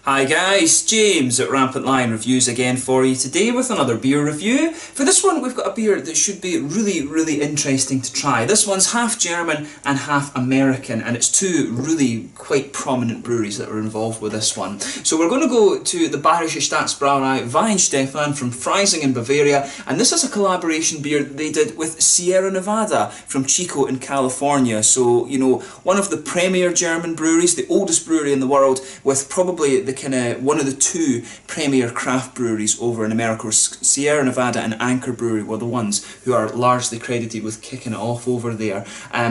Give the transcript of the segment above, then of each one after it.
Hi guys, James at RampantLionReviews again for you today with another beer review. For this one we've got a beer that should be really interesting to try. This one's half German and half American, and it's two really quite prominent breweries that are involved with this one. So we're going to go to the Bayerische Staatsbrauerei Weihenstephan from Freising in Bavaria, and this is a collaboration beer that they did with Sierra Nevada from Chico in California. So, you know, one of the premier German breweries, the oldest brewery in the world, with probably the one of the two premier craft breweries over in America. Sierra Nevada and Anchor Brewery were the ones who are largely credited with kicking it off over there.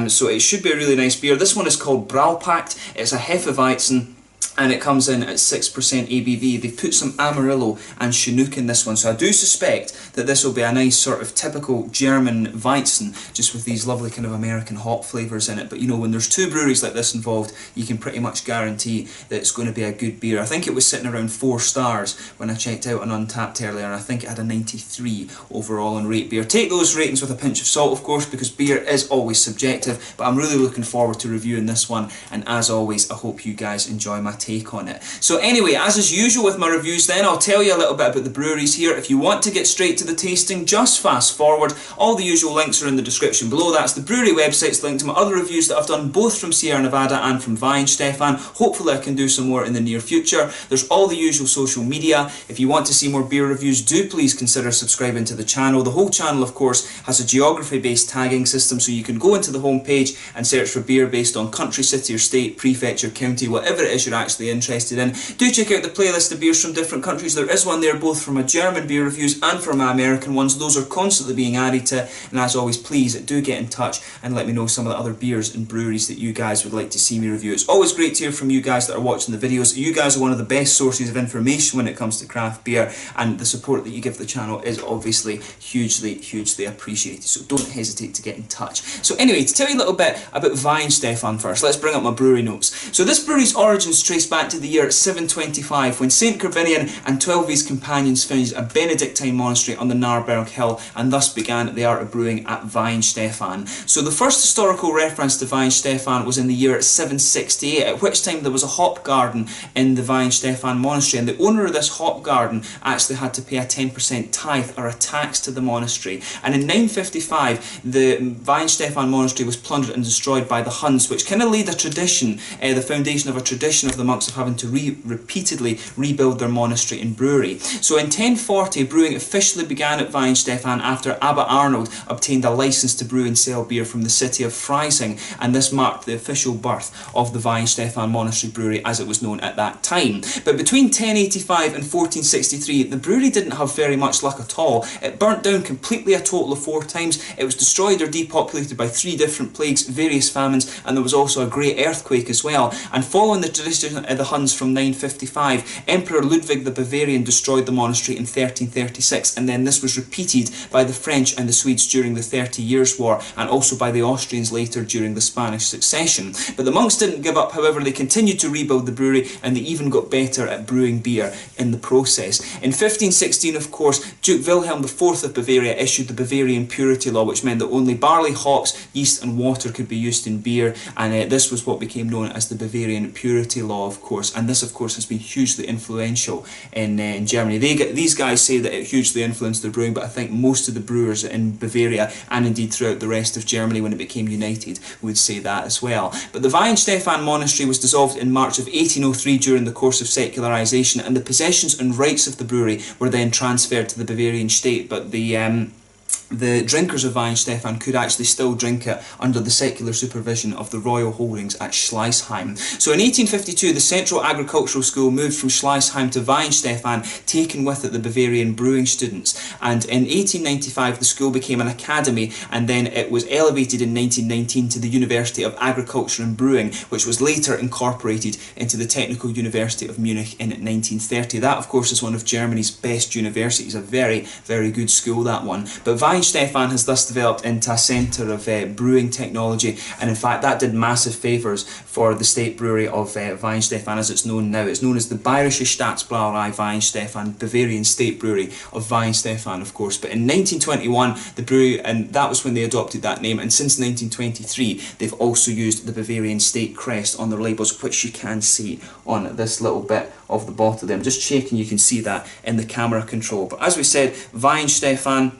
So it should be a really nice beer. This one is called Braupakt. It's a Hefeweizen, and it comes in at 6% ABV. They've put some Amarillo and Chinook in this one, so I do suspect that this will be a nice sort of typical German Weizen, just with these lovely kind of American hop flavours in it. But you know, when there's two breweries like this involved, you can pretty much guarantee that it's going to be a good beer. I think it was sitting around 4 stars when I checked out on Untappd earlier, and I think it had a 93 overall on Rate Beer. Take those ratings with a pinch of salt, of course, because beer is always subjective, but I'm really looking forward to reviewing this one, and as always, I hope you guys enjoy my take on it. So anyway, as is usual with my reviews then, I'll tell you a little bit about the breweries here. If you want to get straight to the tasting, just fast forward. All the usual links are in the description below. That's the brewery websites, linked to my other reviews that I've done both from Sierra Nevada and from Weihenstephan. Hopefully I can do some more in the near future. There's all the usual social media. If you want to see more beer reviews, do please consider subscribing to the channel. The whole channel, of course, has a geography-based tagging system, so you can go into the homepage and search for beer based on country, city or state, prefecture, county, whatever it is you're actually interested in. Do check out the playlist of beers from different countries. There is one there both for my German beer reviews and for my American ones. Those are constantly being added to, and as always, please do get in touch and let me know some of the other beers and breweries that you guys would like to see me review. It's always great to hear from you guys that are watching the videos. You guys are one of the best sources of information when it comes to craft beer, and the support that you give the channel is obviously hugely appreciated, so don't hesitate to get in touch. So anyway, to tell you a little bit about Weihenstephan first, let's bring up my brewery notes. So this brewery's origins trace back to the year 725, when St. Corbinian and 12 of his companions founded a Benedictine monastery on the Narberg Hill, and thus began the art of brewing at Weihenstephan. So the first historical reference to Weihenstephan was in the year 768, at which time there was a hop garden in the Weihenstephan monastery, and the owner of this hop garden actually had to pay a 10% tithe or a tax to the monastery. And in 955, the Weihenstephan monastery was plundered and destroyed by the Huns, which kind of laid a tradition, the foundation of a tradition of the monks of having to repeatedly rebuild their monastery and brewery. So in 1040, brewing officially began at Weihenstephan after Abbot Arnold obtained a license to brew and sell beer from the city of Freising, and this marked the official birth of the Weihenstephan Monastery Brewery as it was known at that time. But between 1085 and 1463, the brewery didn't have very much luck at all. It burnt down completely a total of 4 times, it was destroyed or depopulated by 3 different plagues, various famines, and there was also a great earthquake as well. And following the tradition of the Huns from 955, Emperor Ludwig the Bavarian destroyed the monastery in 1336, and then this was repeated by the French and the Swedes during the 30 Years' War, and also by the Austrians later during the Spanish succession. But the monks didn't give up, however. They continued to rebuild the brewery, and they even got better at brewing beer in the process. In 1516, of course, Duke Wilhelm IV of Bavaria issued the Bavarian Purity Law, which meant that only barley, hops, yeast and water could be used in beer, and this was what became known as the Bavarian Purity Law, of course. And this, of course, has been hugely influential in Germany. These guys say that it hugely influenced their brewing, but I think most of the brewers in Bavaria, and indeed throughout the rest of Germany when it became united, would say that as well. But the Weihenstephan monastery was dissolved in March of 1803 during the course of secularisation, and the possessions and rights of the brewery were then transferred to the Bavarian state, but the drinkers of Weihenstephan could actually still drink it under the secular supervision of the royal holdings at Schleißheim. So in 1852, the Central Agricultural School moved from Schleißheim to Weihenstephan, taking with it the Bavarian brewing students. And in 1895, the school became an academy, and then it was elevated in 1919 to the University of Agriculture and Brewing, which was later incorporated into the Technical University of Munich in 1930. That, of course, is one of Germany's best universities, a very good school, that one. But Weihenstephan has thus developed into a centre of brewing technology, and in fact that did massive favours for the state brewery of Weihenstephan as it's known now. It's known as the Bayerische Staatsbrauerei Weihenstephan, Bavarian State Brewery of Weihenstephan, of course. But in 1921, the brewery, and that was when they adopted that name, and since 1923 they've also used the Bavarian state crest on their labels, which you can see on this little bit of the bottle there. I'm just checking you can see that in the camera control. But as we said, Weihenstephan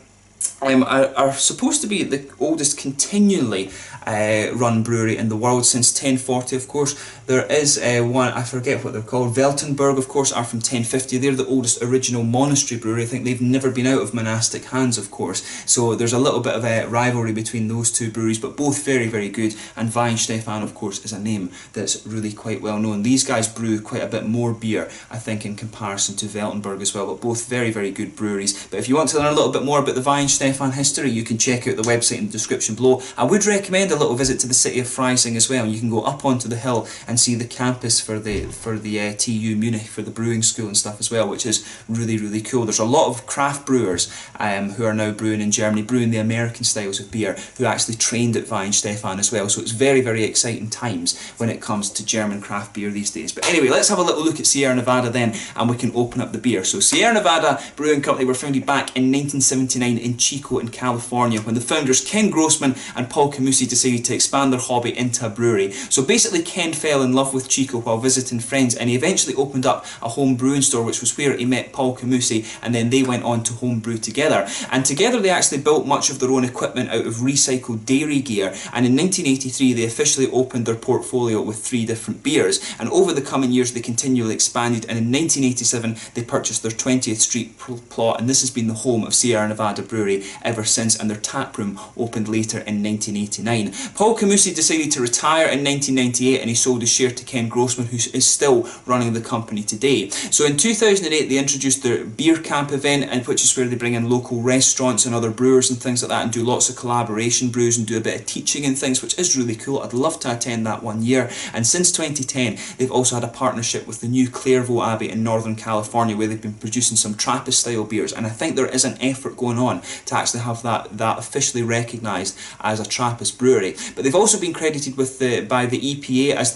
are supposed to be the oldest continually run brewery in the world since 1040, of course. There is one, I forget what they're called, Weltenberg, of course, are from 1050. They're the oldest original monastery brewery. I think they've never been out of monastic hands, of course. So there's a little bit of a rivalry between those two breweries, but both very, very good. And Weihenstephan, of course, is a name that's really quite well known. These guys brew quite a bit more beer, I think, in comparison to Weltenberg as well, but both very, very good breweries. But if you want to learn a little bit more about the Weihenstephan history, you can check out the website in the description below. I would recommend a little visit to the city of Freising as well. You can go up onto the hill and see the campus for the TU Munich, for the brewing school and stuff as well, which is really, really cool. There's a lot of craft brewers who are now brewing in Germany, brewing the American styles of beer, who actually trained at Weihenstephan as well. So it's very, very exciting times when it comes to German craft beer these days. But anyway, let's have a little look at Sierra Nevada then, and we can open up the beer. So Sierra Nevada Brewing Company were founded back in 1979 in Chico in California, when the founders Ken Grossman and Paul Camusi decided to expand their hobby into a brewery. So basically Ken fell in love with Chico while visiting friends, and he eventually opened up a home brewing store, which was where he met Paul Camusi, and then they went on to home brew together. And together they actually built much of their own equipment out of recycled dairy gear, and in 1983 they officially opened their portfolio with 3 different beers, and over the coming years they continually expanded, and in 1987 they purchased their 20th Street plot, and this has been the home of Sierra Nevada Brewery ever since, and their tap room opened later in 1989. Paul Camusi decided to retire in 1998, and he sold his share to Ken Grossman, who is still running the company today. So in 2008 they introduced their beer camp event, and which is where they bring in local restaurants and other brewers and things like that, and do lots of collaboration brews and do a bit of teaching and things, which is really cool. I'd love to attend that one year. And since 2010 they've also had a partnership with the new Clairvaux Abbey in Northern California, where they've been producing some Trappist style beers, and I think there is an effort going on to actually have that officially recognised as a Trappist brewery. But they've also been credited with by the EPA as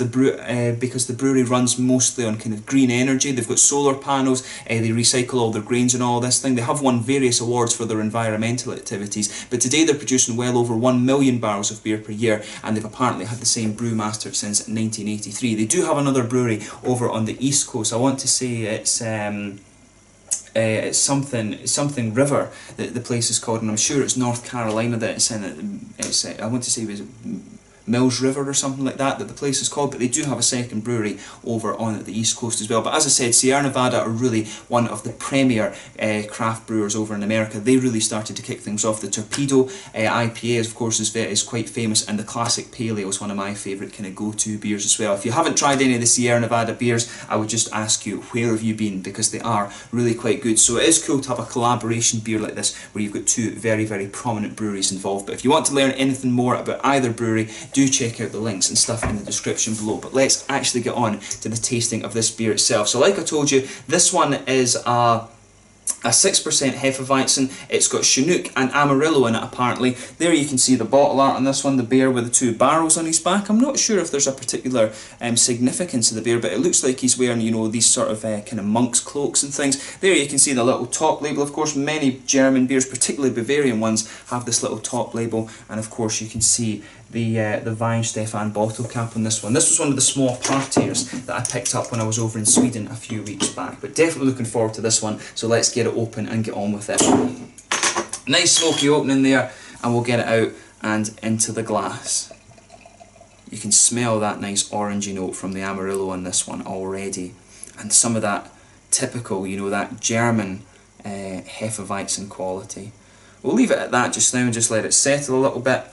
because the brewery runs mostly on kind of green energy. They've got solar panels, they recycle all their grains and all this thing. They have won various awards for their environmental activities, but today they're producing well over 1 million barrels of beer per year, and they've apparently had the same brewmaster since 1983. They do have another brewery over on the east coast. I want to say it's something River, the place is called, and I'm sure it's North Carolina that it's in. I want to say it was Mills River or something like that the place is called, but they do have a second brewery over on the east coast as well. But as I said, Sierra Nevada are really one of the premier craft brewers over in America. They really started to kick things off. The Torpedo IPA, of course, is quite famous, and the Classic Pale Ale is one of my favourite kind of go-to beers as well. If you haven't tried any of the Sierra Nevada beers, I would just ask you, where have you been? Because they are really quite good. So it is cool to have a collaboration beer like this, where you've got 2 very, very prominent breweries involved. But if you want to learn anything more about either brewery, do check out the links and stuff in the description below. But let's actually get on to the tasting of this beer itself. So like I told you, this one is a 6% Hefeweizen. It's got Chinook and Amarillo in it apparently. There you can see the bottle art on this one, the bear with the 2 barrels on his back. I'm not sure if there's a particular significance to the bear, but it looks like he's wearing, you know, these sort of kind of monk's cloaks and things. There you can see the little top label. Of course, many German beers, particularly Bavarian ones, have this little top label, and of course you can see the Weihenstephan bottle cap on this one. This was one of the small partiers that I picked up when I was over in Sweden a few weeks back, but definitely looking forward to this one. So let's get it open and get on with it. Nice smoky opening there, and we'll get it out and into the glass. You can smell that nice orangey note from the Amarillo on this one already, and some of that typical, you know, that German Hefeweizen quality. We'll leave it at that just now and just let it settle a little bit.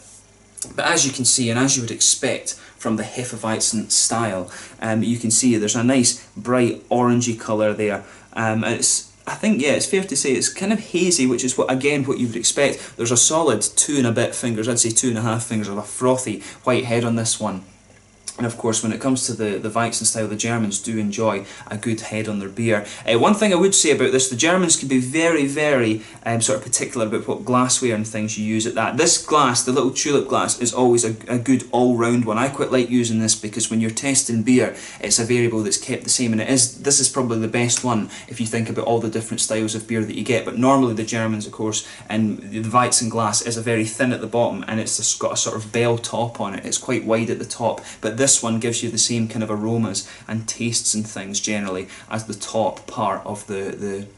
But as you can see, and as you would expect from the Hefeweizen style, you can see there's a nice bright orangey colour there. I think, yeah, it's fair to say it's kind of hazy, which is what you would expect. There's a solid 2 and a bit fingers, I'd say 2.5 fingers of a frothy white head on this one. And of course, when it comes to the Weizen style, the Germans do enjoy a good head on their beer. One thing I would say about this, the Germans can be very, very sort of particular about what glassware and things you use at that. This glass, the little tulip glass, is always a good all-round one. I quite like using this because when you're testing beer, it's a variable that's kept the same, and this is probably the best one if you think about all the different styles of beer that you get. But normally the Germans, of course, and the Weizen glass is a very thin at the bottom, and it's just got a sort of bell top on it. It's quite wide at the top, but this one gives you the same kind of aromas and tastes and things generally as the top part of the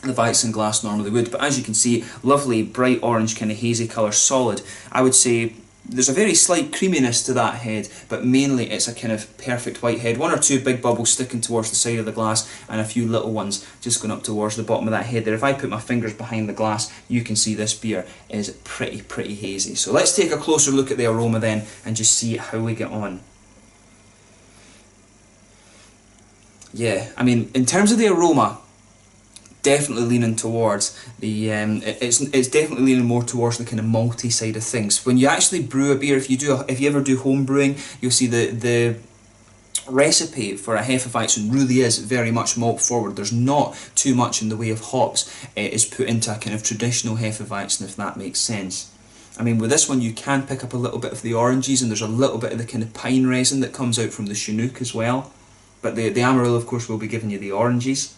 Weizen glass normally would. But as you can see, lovely bright orange kind of hazy colour, solid. I would say there's a very slight creaminess to that head, but mainly it's a kind of perfect white head. One or two big bubbles sticking towards the side of the glass, and a few little ones just going up towards the bottom of that head there. If I put my fingers behind the glass, you can see this beer is pretty hazy. So let's take a closer look at the aroma then and just see how we get on. Yeah, I mean, in terms of the aroma, definitely leaning towards the, it's definitely leaning more towards the kind of malty side of things. When you actually brew a beer, if you ever do home brewing, you'll see the recipe for a Hefeweizen really is very much malt forward. There's not too much in the way of hops is put into a kind of traditional Hefeweizen, if that makes sense. I mean, with this one you can pick up a little bit of the oranges, and there's a little bit of the kind of pine resin that comes out from the Chinook as well. But the Amarillo, of course, will be giving you the oranges.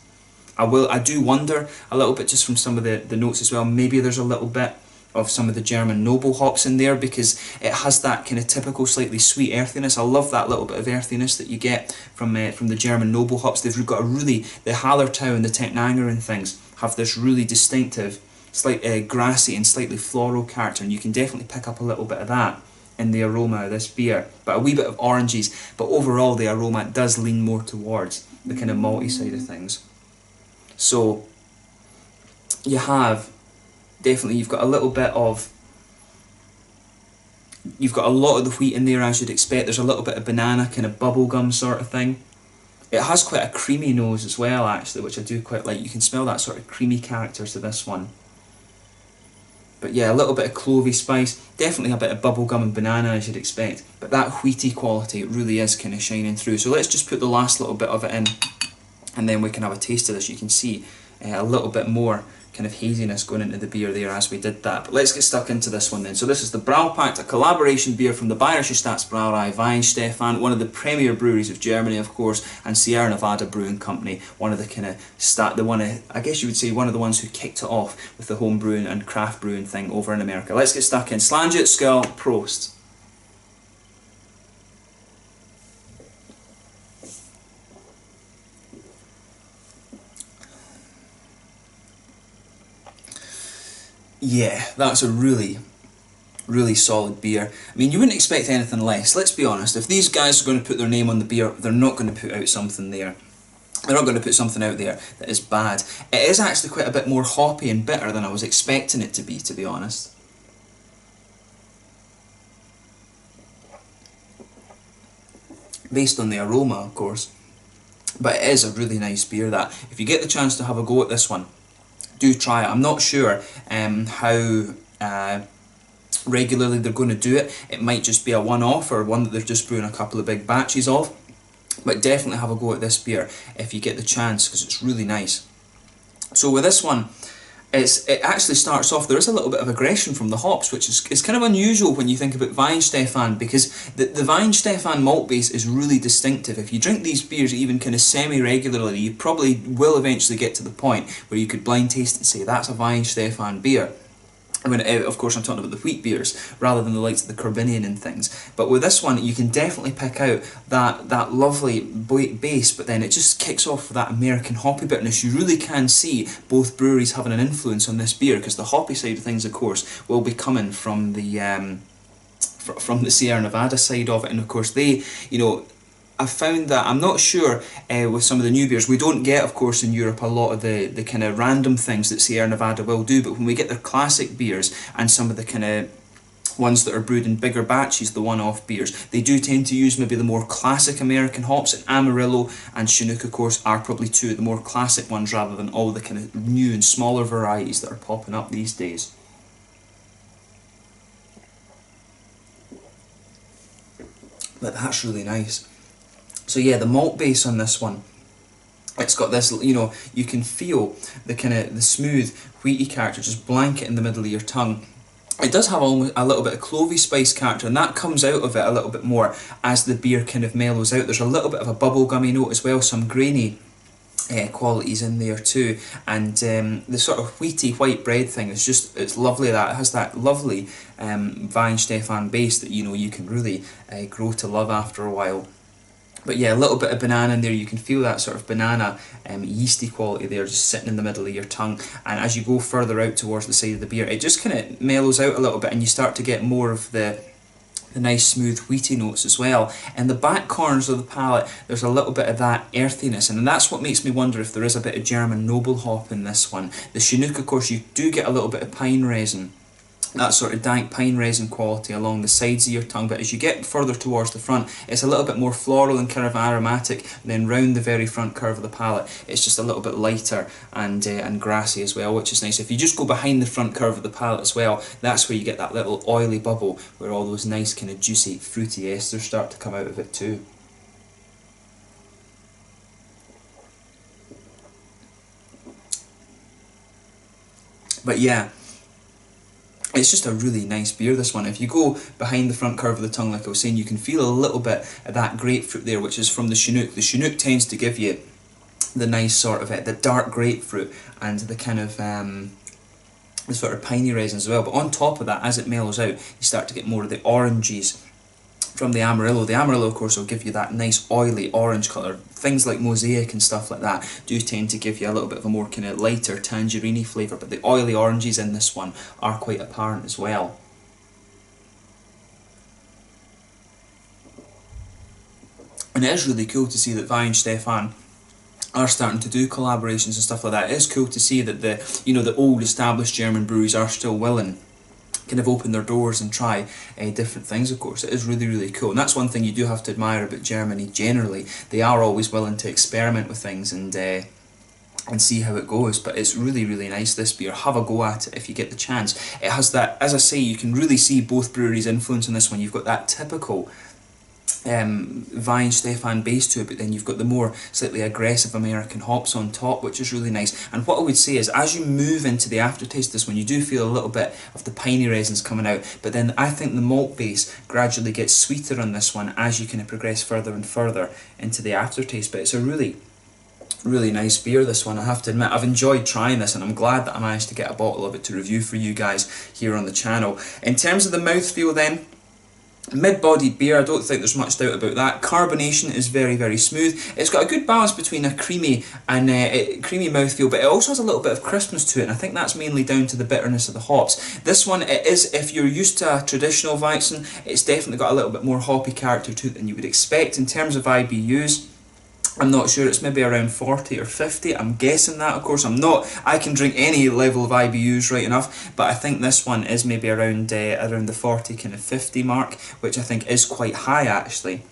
I do wonder a little bit, just from some of the notes as well, maybe there's a little bit of some of the German noble hops in there, because it has that kind of typical slightly sweet earthiness. I love that little bit of earthiness that you get from the German noble hops. They've got a really, the Hallertau and the Tecknanger and things have this really distinctive, slight grassy and slightly floral character, and you can definitely pick up a little bit of that in the aroma of this beer, but a wee bit of oranges. But overall the aroma does lean more towards the kind of malty side of things. So you have definitely, you've got a little bit of, you've got a lot of the wheat in there as you'd expect. There's a little bit of banana, kind of bubblegum sort of thing. It has quite a creamy nose as well actually, which I do quite like. You can smell that sort of creamy character to this one. But yeah, a little bit of clovey spice, definitely a bit of bubblegum and banana as you'd expect, but that wheaty quality, it really is kind of shining through. So let's just put the last little bit of it in, and then we can have a taste of this. You can see a little bit more kind of haziness going into the beer there as we did that. But let's get stuck into this one then. So this is the Braupakt, a collaboration beer from the Bayerische Staatsbrauerei Weihenstephan, one of the premier breweries of Germany, of course, and Sierra Nevada Brewing Company, one of the kind of I guess you would say one of the ones who kicked it off with the home brewing and craft brewing thing over in America. Let's get stuck in. Slange, skull, Prost. Yeah, that's a really solid beer. I mean, you wouldn't expect anything less. Let's be honest, if these guys are going to put their name on the beer, they're not going to put out something there. They're not going to put something out there that is bad. It is actually quite a bit more hoppy and bitter than I was expecting it to be honest. Based on the aroma, of course. But it is a really nice beer, that. If you get the chance to have a go at this one, do try it. I'm not sure how regularly they're going to do it. It might just be a one-off, or one that they're just brewing a couple of big batches of. But definitely have a go at this beer if you get the chance, because it's really nice. So with this one, it actually starts off, there is a little bit of aggression from the hops, which is kind of unusual when you think about Weihenstephan, because the Weihenstephan malt base is really distinctive. If you drink these beers even kind of semi-regularly, you probably will eventually get to the point where you could blind taste and say that's a Weihenstephan beer. I mean, of course I'm talking about the wheat beers rather than the likes of the Corbinian and things. But with this one you can definitely pick out that lovely base, but then it just kicks off with that American hoppy bitterness. You really can see both breweries having an influence on this beer, because the hoppy side of things, of course, will be coming from the Sierra Nevada side of it, and of course they, you know, I found that, I'm not sure with some of the new beers, we don't get, of course, in Europe a lot of the kind of random things that Sierra Nevada will do, but when we get their classic beers and some of the kind of ones that are brewed in bigger batches, the one-off beers, they do tend to use maybe the more classic American hops, and Amarillo and Chinook, of course, are probably two of the more classic ones rather than all the kind of new and smaller varieties that are popping up these days. but that's really nice. So yeah, the malt base on this one, it's got this, you know, you can feel the kind of the smooth wheaty character just blanket in the middle of your tongue. It does have almost a little bit of clovey spice character, and that comes out of it a little bit more as the beer kind of mellows out. There's a little bit of a bubblegummy note as well, some grainy qualities in there too, and the sort of wheaty white bread thing is just, it's lovely. That it has that lovely Weihenstephan base that, you know, you can really grow to love after a while. But yeah, a little bit of banana in there. You can feel that sort of banana yeasty quality there just sitting in the middle of your tongue, and as you go further out towards the side of the beer, it just kind of mellows out a little bit, and you start to get more of the nice smooth wheaty notes as well. In the back corners of the palate, there's a little bit of that earthiness, and that's what makes me wonder if there is a bit of German noble hop in this one. The Chinook, of course, you do get a little bit of pine resin, that sort of dank pine resin quality along the sides of your tongue, but as you get further towards the front, it's a little bit more floral and kind of aromatic, and then round the very front curve of the palate, it's just a little bit lighter and grassy as well, which is nice. If you just go behind the front curve of the palate as well, that's where you get that little oily bubble, where all those nice kind of juicy, fruity esters start to come out of it too. But yeah, it's just a really nice beer, this one. If you go behind the front curve of the tongue, like I was saying, you can feel a little bit of that grapefruit there, which is from the Chinook. The Chinook tends to give you the nice sort of, the dark grapefruit and the kind of, the sort of piney resin as well. But on top of that, as it mellows out, you start to get more of the oranges from the Amarillo. The Amarillo, of course, will give you that nice oily orange colour. Things like Mosaic and stuff like that do tend to give you a little bit of a more kind of lighter tangerine flavour, but the oily oranges in this one are quite apparent as well. And it is really cool to see that Weihenstephan are starting to do collaborations and stuff like that. It is cool to see that the, you know, the old established German breweries are still willing kind of open their doors and try different things. Of course, it is really, really cool, and that's one thing you do have to admire about Germany generally. They are always willing to experiment with things and see how it goes. But it's really, really nice, this beer. Have a go at it if you get the chance. It has that, as I say, you can really see both breweries' influence in this one. You've got that typical Weihenstephan base to it, but then you've got the more slightly aggressive American hops on top, which is really nice. And what I would say is, as you move into the aftertaste of this one, you do feel a little bit of the piney resins coming out, but then I think the malt base gradually gets sweeter on this one as you kind of progress further and further into the aftertaste. But it's a really, really nice beer, this one. I have to admit, I've enjoyed trying this, and I'm glad that I managed to get a bottle of it to review for you guys here on the channel. In terms of the mouthfeel then, mid-bodied beer, I don't think there's much doubt about that. Carbonation is very, very smooth. It's got a good balance between a creamy and creamy mouthfeel, but it also has a little bit of crispness to it, and I think that's mainly down to the bitterness of the hops. This one, it is, if you're used to a traditional Weizen, it's definitely got a little bit more hoppy character to it than you would expect. In terms of IBUs, I'm not sure, it's maybe around 40 or 50, I'm guessing that. Of course, I can drink any level of IBUs right enough, but I think this one is maybe around the 40, kind of 50 mark, which I think is quite high actually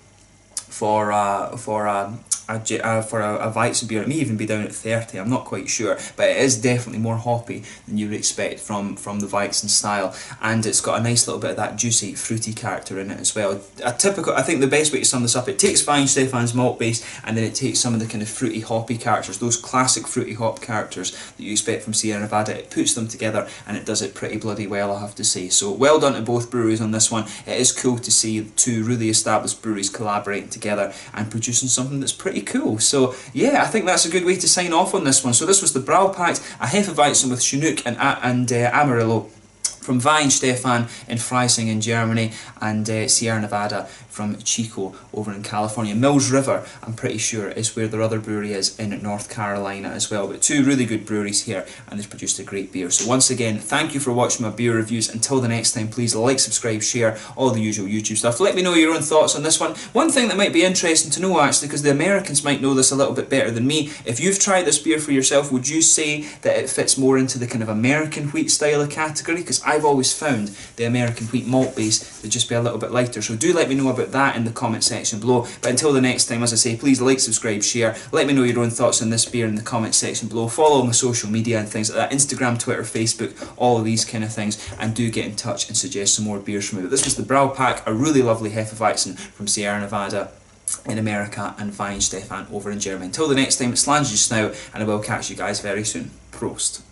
for a Weizen beer. It may even be down at 30, I'm not quite sure, but it is definitely more hoppy than you would expect from the Weizen style, and it's got a nice little bit of that juicy, fruity character in it as well. I think the best way to sum this up, it takes Weihenstephan's malt base, and then it takes some of the kind of fruity, hoppy characters, those classic fruity hop characters that you expect from Sierra Nevada. It puts them together, and it does it pretty bloody well, I have to say. So well done to both breweries on this one. It is cool to see two really established breweries collaborating together and producing something that's pretty cool. So yeah, I think that's a good way to sign off on this one. So this was the Braupakt, a Hefeweizen with Chinook and Amarillo from Weihenstephan in Freising in Germany, and Sierra Nevada from Chico over in California. Mills River, I'm pretty sure, is where their other brewery is in North Carolina as well. But two really good breweries here, and they've produced a great beer. So once again, thank you for watching my beer reviews. Until the next time, please like, subscribe, share, all the usual YouTube stuff. Let me know your own thoughts on this one. One thing that might be interesting to know actually, because the Americans might know this a little bit better than me, if you've tried this beer for yourself, would you say that it fits more into the kind of American wheat style of category? Because I I've always found the American wheat malt base to just be a little bit lighter. So do let me know about that in the comment section below. But until the next time, as I say, please like, subscribe, share. Let me know your own thoughts on this beer in the comment section below. Follow my social media and things like that, Instagram, Twitter, Facebook, all of these kind of things, and do get in touch and suggest some more beers from me. But this was the Braupakt, a really lovely Hefeweizen from Sierra Nevada in America, and Weihenstephan over in Germany. Until the next time, it's Lange just now, and I will catch you guys very soon. Prost.